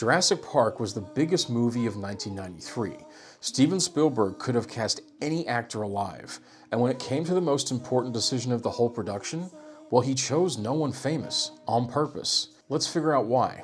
Jurassic Park was the biggest movie of 1993. Steven Spielberg could have cast any actor alive, and when it came to the most important decision of the whole production, well, he chose no one famous, on purpose. Let's figure out why.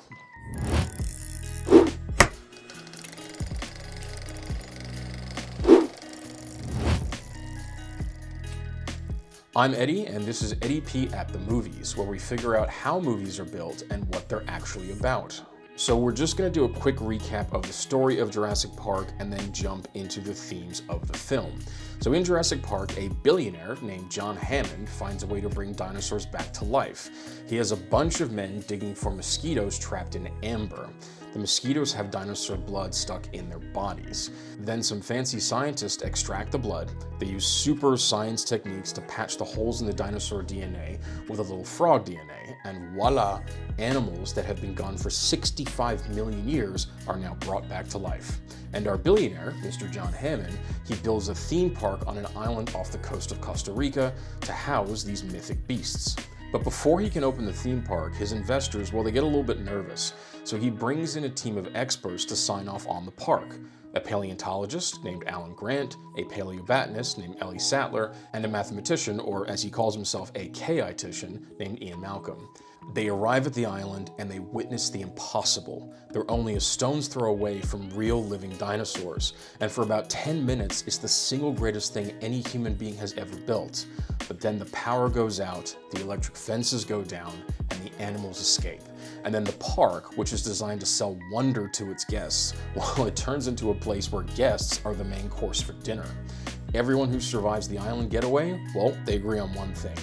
I'm Eddie, and this is Eddie P at the Movies, where we figure out how movies are built and what they're actually about. So we're just going to do a quick recap of the story of Jurassic Park and then jump into the themes of the film. So in Jurassic Park, a billionaire named John Hammond finds a way to bring dinosaurs back to life. He has a bunch of men digging for mosquitoes trapped in amber. The mosquitoes have dinosaur blood stuck in their bodies. Then some fancy scientists extract the blood. They use super science techniques to patch the holes in the dinosaur DNA with a little frog DNA, and voila, animals that have been gone for 65 million years are now brought back to life. And our billionaire, Mr. John Hammond, he builds a theme park on an island off the coast of Costa Rica to house these mythic beasts. But before he can open the theme park, his investors, well, they get a little bit nervous. So he brings in a team of experts to sign off on the park. A paleontologist named Alan Grant, a paleobotanist named Ellie Sattler, and a mathematician, or as he calls himself, a K-itician, named Ian Malcolm. They arrive at the island and they witness the impossible. They're only a stone's throw away from real living dinosaurs, and for about 10 minutes it's the single greatest thing any human being has ever built. But then the power goes out, the electric fences go down, and the animals escape. And then the park, which is designed to sell wonder to its guests, well, it turns into a place where guests are the main course for dinner. Everyone who survives the island getaway, well, they agree on one thing.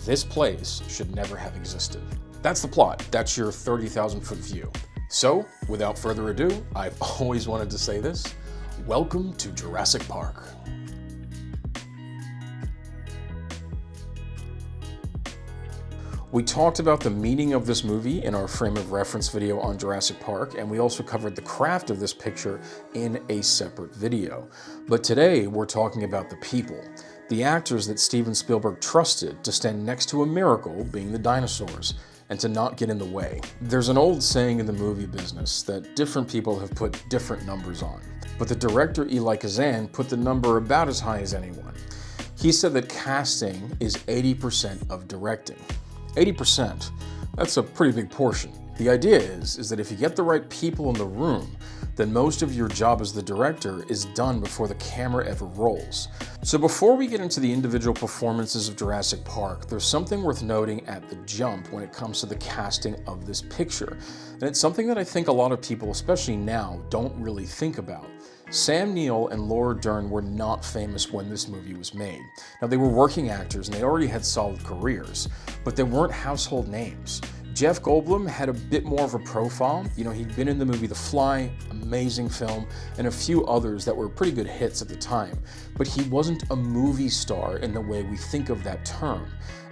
This place should never have existed. That's the plot. That's your 30,000 foot view. So, without further ado, I've always wanted to say this. Welcome to Jurassic Park. We talked about the meaning of this movie in our frame of reference video on Jurassic Park, and we also covered the craft of this picture in a separate video. But today, we're talking about the people. The actors that Steven Spielberg trusted to stand next to a miracle, being the dinosaurs, and to not get in the way. There's an old saying in the movie business that different people have put different numbers on, but the director Eli Kazan put the number about as high as anyone. He said that casting is 80% of directing. 80%, that's a pretty big portion. The idea is that if you get the right people in the room, then most of your job as the director is done before the camera ever rolls. So before we get into the individual performances of Jurassic Park, there's something worth noting at the jump when it comes to the casting of this picture. And it's something that I think a lot of people, especially now, don't really think about. Sam Neill and Laura Dern were not famous when this movie was made. Now, they were working actors and they already had solid careers, but they weren't household names. Jeff Goldblum had a bit more of a profile. You know, he'd been in the movie The Fly, amazing film, and a few others that were pretty good hits at the time. But he wasn't a movie star in the way we think of that term.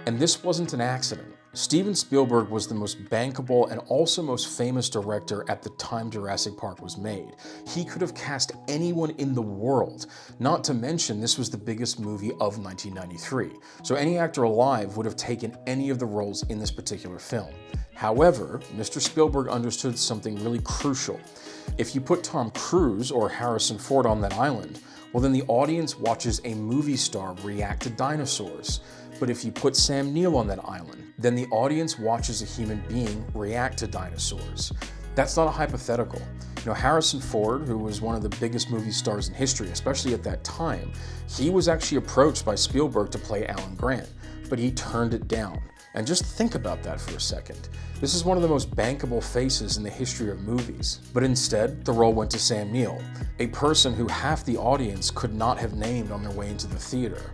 And this wasn't an accident. Steven Spielberg was the most bankable and also most famous director at the time Jurassic Park was made. He could have cast anyone in the world, not to mention this was the biggest movie of 1993. So any actor alive would have taken any of the roles in this particular film. However, Mr. Spielberg understood something really crucial. If you put Tom Cruise or Harrison Ford on that island, well then the audience watches a movie star react to dinosaurs. But if you put Sam Neill on that island, then the audience watches a human being react to dinosaurs. That's not a hypothetical. You know, Harrison Ford, who was one of the biggest movie stars in history, especially at that time, he was actually approached by Spielberg to play Alan Grant, but he turned it down. And just think about that for a second. This is one of the most bankable faces in the history of movies. But instead, the role went to Sam Neill, a person who half the audience could not have named on their way into the theater.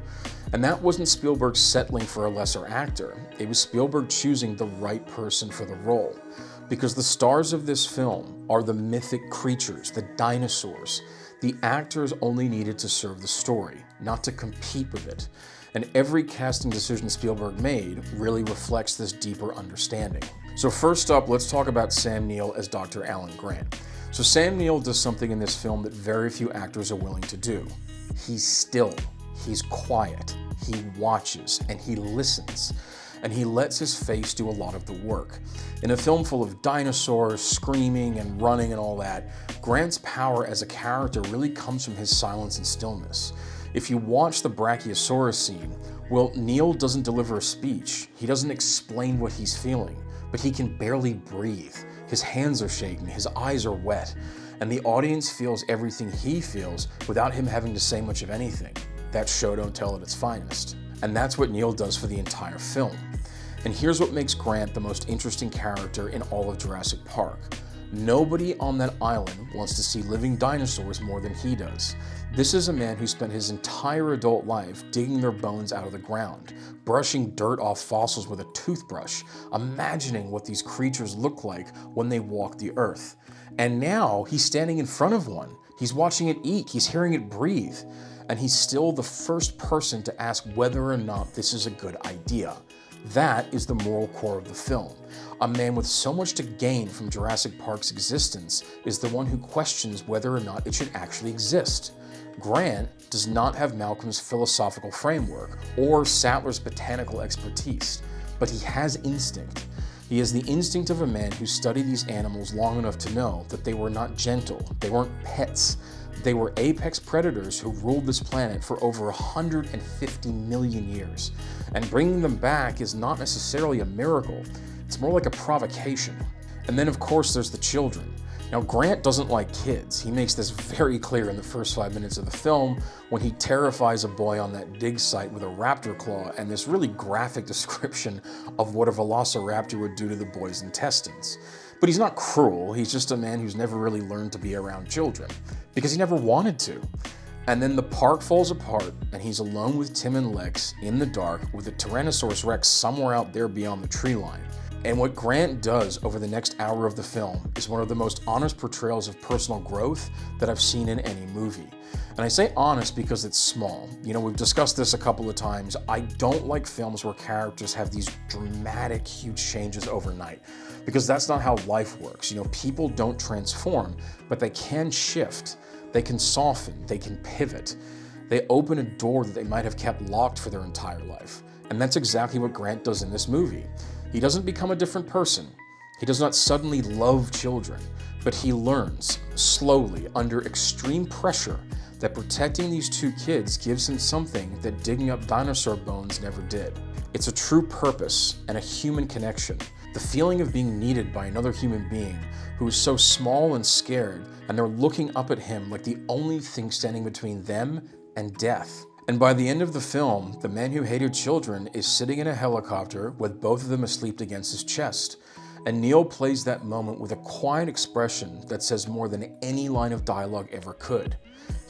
And that wasn't Spielberg settling for a lesser actor. It was Spielberg choosing the right person for the role. Because the stars of this film are the mythic creatures, the dinosaurs. The actors only needed to serve the story, not to compete with it. And every casting decision Spielberg made really reflects this deeper understanding. So first up, let's talk about Sam Neill as Dr. Alan Grant. So Sam Neill does something in this film that very few actors are willing to do. He's still, he's quiet, he watches, and he listens. and he lets his face do a lot of the work. In a film full of dinosaurs, screaming and running and all that, Grant's power as a character really comes from his silence and stillness. If you watch the Brachiosaurus scene, well, Neill doesn't deliver a speech. He doesn't explain what he's feeling, but he can barely breathe. His hands are shaking, his eyes are wet, and the audience feels everything he feels without him having to say much of anything. That's show don't tell at its finest. And that's what Neill does for the entire film. And here's what makes Grant the most interesting character in all of Jurassic Park. Nobody on that island wants to see living dinosaurs more than he does. This is a man who spent his entire adult life digging their bones out of the ground, brushing dirt off fossils with a toothbrush, imagining what these creatures look like when they walk the earth. And now he's standing in front of one. He's watching it eat, he's hearing it breathe, and he's still the first person to ask whether or not this is a good idea. That is the moral core of the film. A man with so much to gain from Jurassic Park's existence is the one who questions whether or not it should actually exist. Grant does not have Malcolm's philosophical framework or Sattler's botanical expertise, but he has instinct. He has the instinct of a man who studied these animals long enough to know that they were not gentle, they weren't pets. They were apex predators who ruled this planet for over 150 million years. And bringing them back is not necessarily a miracle, it's more like a provocation. And then of course there's the children. Now Grant doesn't like kids. He makes this very clear in the first 5 minutes of the film when he terrifies a boy on that dig site with a raptor claw and this really graphic description of what a velociraptor would do to the boy's intestines. But he's not cruel, he's just a man who's never really learned to be around children, because he never wanted to. And then the park falls apart, and he's alone with Tim and Lex in the dark with a Tyrannosaurus Rex somewhere out there beyond the tree line. And what Grant does over the next hour of the film is one of the most honest portrayals of personal growth that I've seen in any movie. And I say honest because it's small. You know, we've discussed this a couple of times. I don't like films where characters have these dramatic, huge changes overnight, because that's not how life works. You know, people don't transform, but they can shift, they can soften, they can pivot. They open a door that they might have kept locked for their entire life. And that's exactly what Grant does in this movie. He doesn't become a different person. He does not suddenly love children, but he learns, slowly, under extreme pressure, that protecting these two kids gives him something that digging up dinosaur bones never did. It's a true purpose and a human connection. The feeling of being needed by another human being who is so small and scared, and they're looking up at him like the only thing standing between them and death. And by the end of the film, the man who hated children is sitting in a helicopter with both of them asleep against his chest. And Neill plays that moment with a quiet expression that says more than any line of dialogue ever could.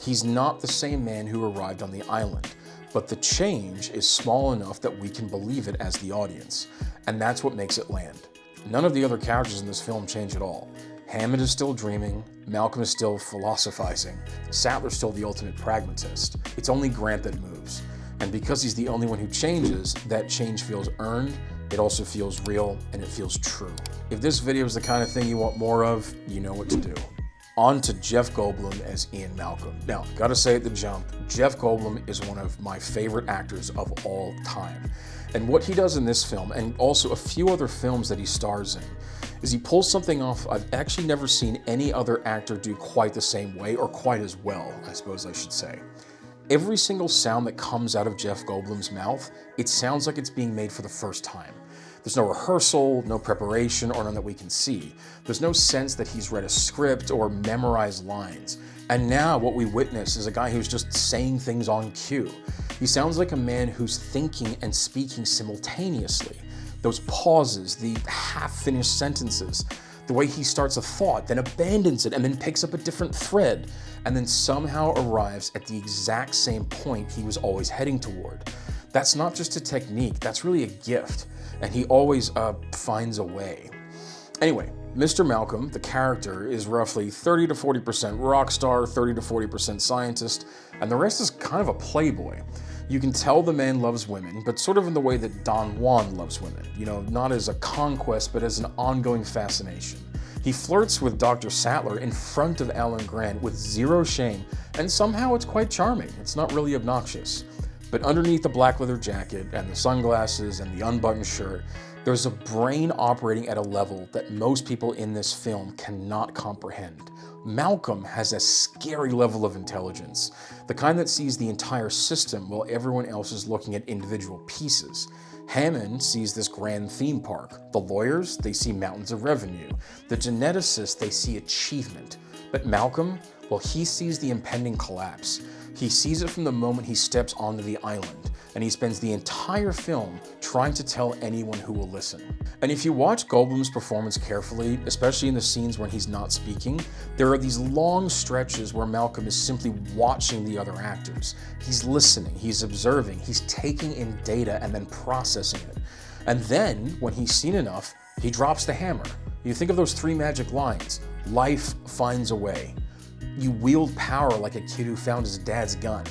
He's not the same man who arrived on the island, but the change is small enough that we can believe it as the audience. And that's what makes it land. None of the other characters in this film change at all. Hammond is still dreaming, Malcolm is still philosophizing, Sattler's still the ultimate pragmatist. It's only Grant that moves. And because he's the only one who changes, that change feels earned, it also feels real, and it feels true. If this video is the kind of thing you want more of, you know what to do. On to Jeff Goldblum as Ian Malcolm. Now, gotta say at the jump, Jeff Goldblum is one of my favorite actors of all time. And what he does in this film, and also a few other films that he stars in, is he pulls something off I've actually never seen any other actor do quite the same way, or quite as well, I suppose I should say. Every single sound that comes out of Jeff Goldblum's mouth, it sounds like it's being made for the first time. There's no rehearsal, no preparation, or none that we can see. There's no sense that he's read a script or memorized lines. And now what we witness is a guy who's just saying things on cue. He sounds like a man who's thinking and speaking simultaneously. Those pauses, the half-finished sentences, the way he starts a thought, then abandons it, and then picks up a different thread, and then somehow arrives at the exact same point he was always heading toward. That's not just a technique, that's really a gift, and he always finds a way. Anyway, Mr. Malcolm, the character, is roughly 30 to 40% rock star, 30 to 40% scientist, and the rest is kind of a playboy. You can tell the man loves women, but sort of in the way that Don Juan loves women. You know, not as a conquest, but as an ongoing fascination. He flirts with Dr. Sattler in front of Alan Grant with zero shame, and somehow it's quite charming. It's not really obnoxious. But underneath the black leather jacket and the sunglasses and the unbuttoned shirt, there's a brain operating at a level that most people in this film cannot comprehend. Malcolm has a scary level of intelligence, the kind that sees the entire system while everyone else is looking at individual pieces. Hammond sees this grand theme park. The lawyers, they see mountains of revenue. The geneticists, they see achievement. But Malcolm, well, he sees the impending collapse. He sees it from the moment he steps onto the island, and he spends the entire film trying to tell anyone who will listen. And if you watch Goldblum's performance carefully, especially in the scenes when he's not speaking, there are these long stretches where Malcolm is simply watching the other actors. He's listening, he's observing, he's taking in data and then processing it. And then, when he's seen enough, he drops the hammer. You think of those 3 magic lines: life finds a way. You wield power like a kid who found his dad's gun.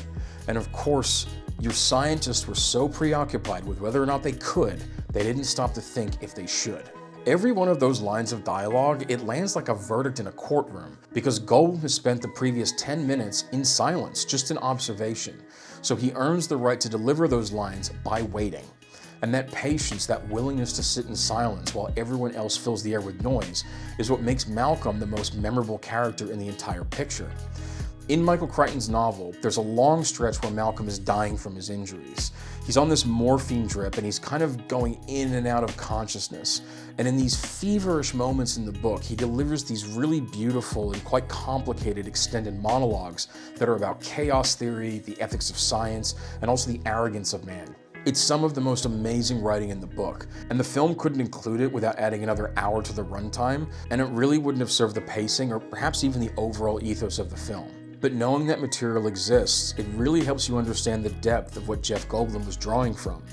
And of course, your scientists were so preoccupied with whether or not they could, they didn't stop to think if they should. Every one of those lines of dialogue, it lands like a verdict in a courtroom, because Goldblum has spent the previous 10 minutes in silence, just in observation. So he earns the right to deliver those lines by waiting. And that patience, that willingness to sit in silence while everyone else fills the air with noise, is what makes Malcolm the most memorable character in the entire picture. In Michael Crichton's novel, there's a long stretch where Malcolm is dying from his injuries. He's on this morphine drip and he's kind of going in and out of consciousness. And in these feverish moments in the book, he delivers these really beautiful and quite complicated extended monologues that are about chaos theory, the ethics of science, and also the arrogance of man. It's some of the most amazing writing in the book, and the film couldn't include it without adding another hour to the runtime, and it really wouldn't have served the pacing or perhaps even the overall ethos of the film. But knowing that material exists, it really helps you understand the depth of what Jeff Goldblum was drawing from.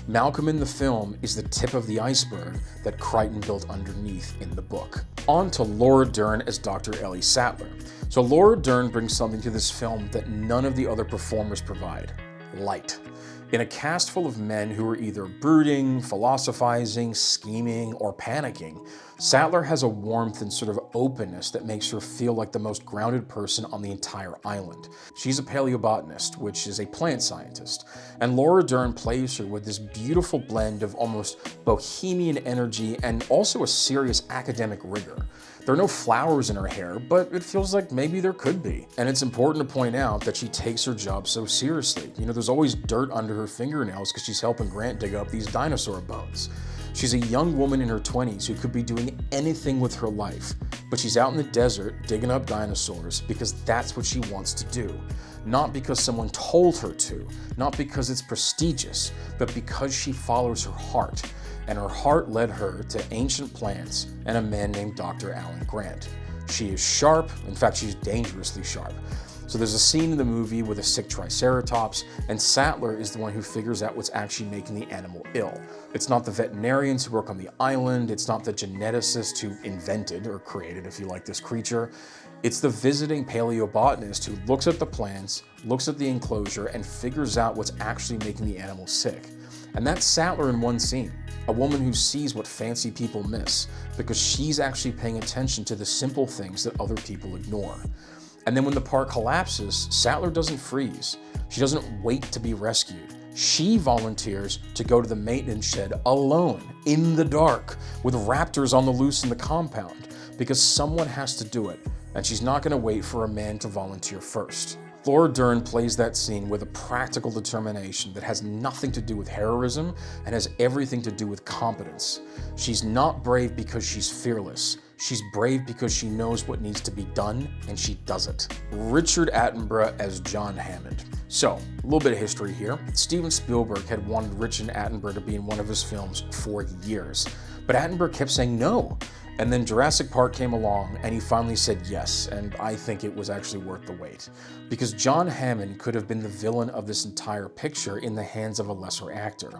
Malcolm in the film is the tip of the iceberg that Crichton built underneath in the book. On to Laura Dern as Dr. Ellie Sattler. So Laura Dern brings something to this film that none of the other performers provide: light. In a cast full of men who are either brooding, philosophizing, scheming, or panicking, Sattler has a warmth and sort of openness that makes her feel like the most grounded person on the entire island. She's a paleobotanist, which is a plant scientist, and Laura Dern plays her with this beautiful blend of almost bohemian energy and also a serious academic rigor. There are no flowers in her hair, but it feels like maybe there could be. And it's important to point out that she takes her job so seriously. You know, there's always dirt under her fingernails because she's helping Grant dig up these dinosaur bones. She's a young woman in her 20s who could be doing anything with her life, but she's out in the desert digging up dinosaurs because that's what she wants to do. Not because someone told her to, not because it's prestigious, but because she follows her heart. And her heart led her to ancient plants and a man named Dr. Alan Grant. She is sharp, in fact she's dangerously sharp. So there's a scene in the movie with a sick triceratops, and Sattler is the one who figures out what's actually making the animal ill. It's not the veterinarians who work on the island, it's not the geneticist who invented or created, if you like, this creature. It's the visiting paleobotanist who looks at the plants, looks at the enclosure, and figures out what's actually making the animal sick. And that's Sattler in one scene. A woman who sees what fancy people miss, because she's actually paying attention to the simple things that other people ignore. And then when the park collapses, Sattler doesn't freeze. She doesn't wait to be rescued. She volunteers to go to the maintenance shed alone, in the dark, with raptors on the loose in the compound, because someone has to do it, and she's not going to wait for a man to volunteer first. Laura Dern plays that scene with a practical determination that has nothing to do with heroism and has everything to do with competence. She's not brave because she's fearless. She's brave because she knows what needs to be done, and she does it. Richard Attenborough as John Hammond. So, a little bit of history here. Steven Spielberg had wanted Richard Attenborough to be in one of his films for years, but Attenborough kept saying no. And then Jurassic Park came along and he finally said yes, and I think it was actually worth the wait. Because John Hammond could have been the villain of this entire picture in the hands of a lesser actor.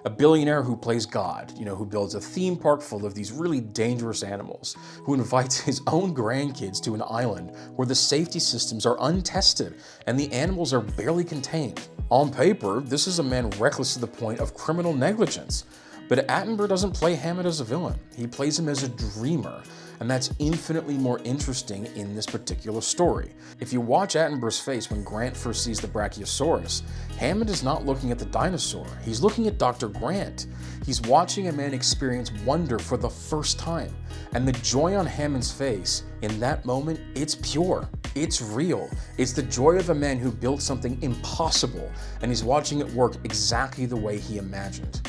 A billionaire who plays God, who builds a theme park full of these really dangerous animals, who invites his own grandkids to an island where the safety systems are untested and the animals are barely contained. On paper, this is a man reckless to the point of criminal negligence. But Attenborough doesn't play Hammond as a villain. He plays him as a dreamer, and that's infinitely more interesting in this particular story. If you watch Attenborough's face when Grant first sees the Brachiosaurus, Hammond is not looking at the dinosaur, he's looking at Dr. Grant. He's watching a man experience wonder for the first time, and the joy on Hammond's face in that moment, it's pure, it's real. It's the joy of a man who built something impossible, and he's watching it work exactly the way he imagined.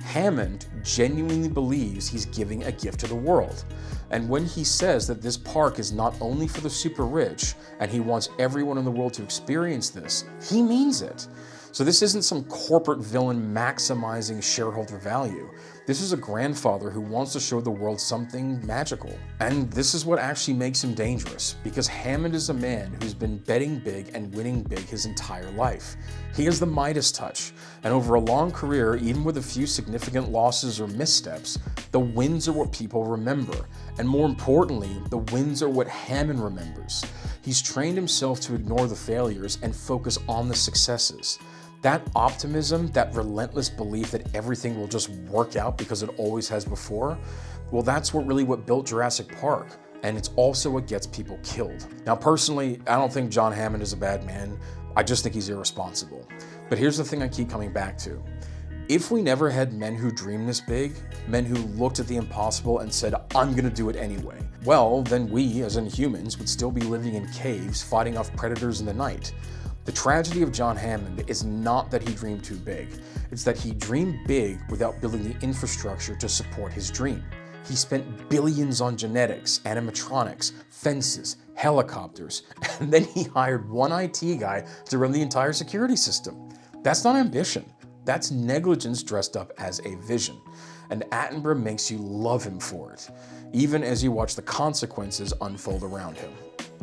Hammond genuinely believes he's giving a gift to the world. And when he says that this park is not only for the super rich, and he wants everyone in the world to experience this, he means it. So this isn't some corporate villain maximizing shareholder value. This is a grandfather who wants to show the world something magical. And this is what actually makes him dangerous, because Hammond is a man who's been betting big and winning big his entire life. He has the Midas touch, and over a long career, even with a few significant losses or missteps, the wins are what people remember. And more importantly, the wins are what Hammond remembers. He's trained himself to ignore the failures and focus on the successes. That optimism, that relentless belief that everything will just work out because it always has before, well, that's what built Jurassic Park, and it's also what gets people killed. Now, personally, I don't think John Hammond is a bad man. I just think he's irresponsible. But here's the thing I keep coming back to. If we never had men who dreamed this big, men who looked at the impossible and said, I'm gonna do it anyway, well, then we, as in humans, would still be living in caves, fighting off predators in the night. The tragedy of John Hammond is not that he dreamed too big, it's that he dreamed big without building the infrastructure to support his dream. He spent billions on genetics, animatronics, fences, helicopters, and then he hired one IT guy to run the entire security system. That's not ambition, that's negligence dressed up as a vision. And Attenborough makes you love him for it, even as you watch the consequences unfold around him.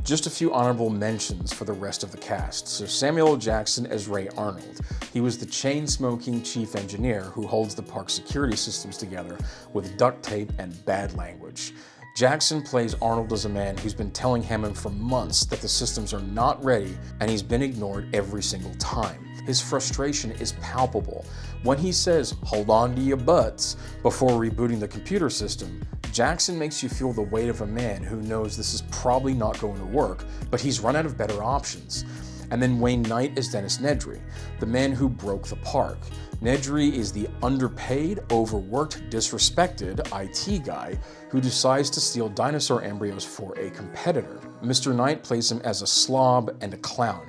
Just a few honorable mentions for the rest of the cast. So Samuel L. Jackson as Ray Arnold. He was the chain-smoking chief engineer who holds the park's security systems together with duct tape and bad language. Jackson plays Arnold as a man who's been telling Hammond for months that the systems are not ready, and he's been ignored every single time. His frustration is palpable. When he says, "Hold on to your butts," before rebooting the computer system, Jackson makes you feel the weight of a man who knows this is probably not going to work, but he's run out of better options. And then Wayne Knight is Dennis Nedry, the man who broke the park. Nedry is the underpaid, overworked, disrespected IT guy who decides to steal dinosaur embryos for a competitor. Mr. Knight plays him as a slob and a clown.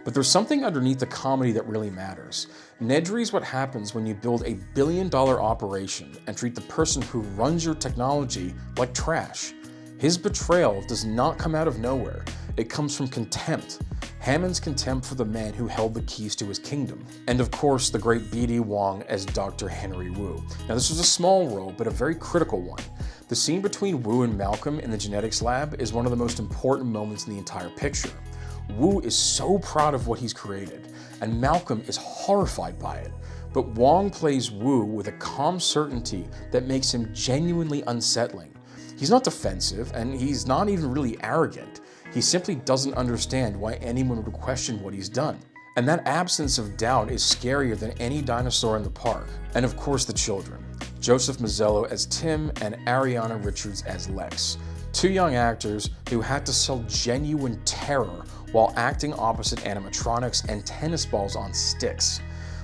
But there's something underneath the comedy that really matters. Nedry is what happens when you build a billion-dollar operation and treat the person who runs your technology like trash. His betrayal does not come out of nowhere. It comes from contempt. Hammond's contempt for the man who held the keys to his kingdom. And of course, the great B.D. Wong as Dr. Henry Wu. Now, this was a small role, but a very critical one. The scene between Wu and Malcolm in the genetics lab is one of the most important moments in the entire picture. Wu is so proud of what he's created, and Malcolm is horrified by it. But Wong plays Wu with a calm certainty that makes him genuinely unsettling. He's not defensive, and he's not even really arrogant. He simply doesn't understand why anyone would question what he's done. And that absence of doubt is scarier than any dinosaur in the park. And of course the children. Joseph Mazzello as Tim and Ariana Richards as Lex. Two young actors who had to sell genuine terror while acting opposite animatronics and tennis balls on sticks.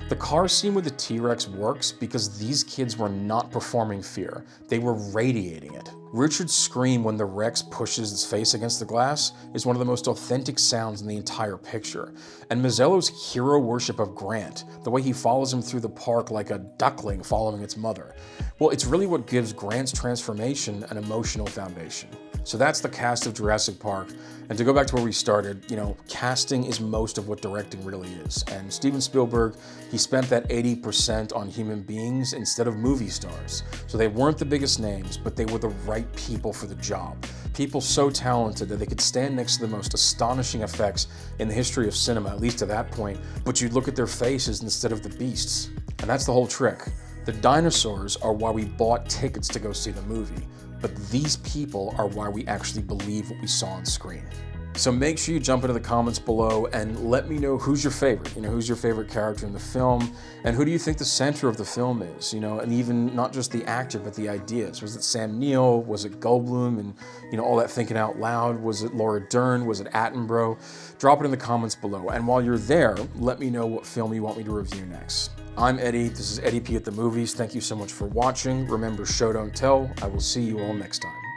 The car scene with the T-Rex works because these kids were not performing fear, they were radiating it. Richard's scream when the Rex pushes its face against the glass is one of the most authentic sounds in the entire picture. And Mazzello's hero worship of Grant, the way he follows him through the park like a duckling following its mother, well, it's really what gives Grant's transformation an emotional foundation. So that's the cast of Jurassic Park. And to go back to where we started, casting is most of what directing really is. And Steven Spielberg, he spent that 80% on human beings instead of movie stars. So they weren't the biggest names, but they were the right people for the job. People so talented that they could stand next to the most astonishing effects in the history of cinema, at least to that point, but you'd look at their faces instead of the beasts. And that's the whole trick. The dinosaurs are why we bought tickets to go see the movie. But these people are why we actually believe what we saw on screen. So make sure you jump into the comments below and let me know who's your favorite. Who's your favorite character in the film, and who do you think the center of the film is? And even not just the actor, but the ideas. Was it Sam Neill? Was it Goldblum? And all that thinking out loud. Was it Laura Dern? Was it Attenborough? Drop it in the comments below. And while you're there, let me know what film you want me to review next. I'm Eddie. This is Eddie P at the Movies. Thank you so much for watching. Remember, show don't tell. I will see you all next time.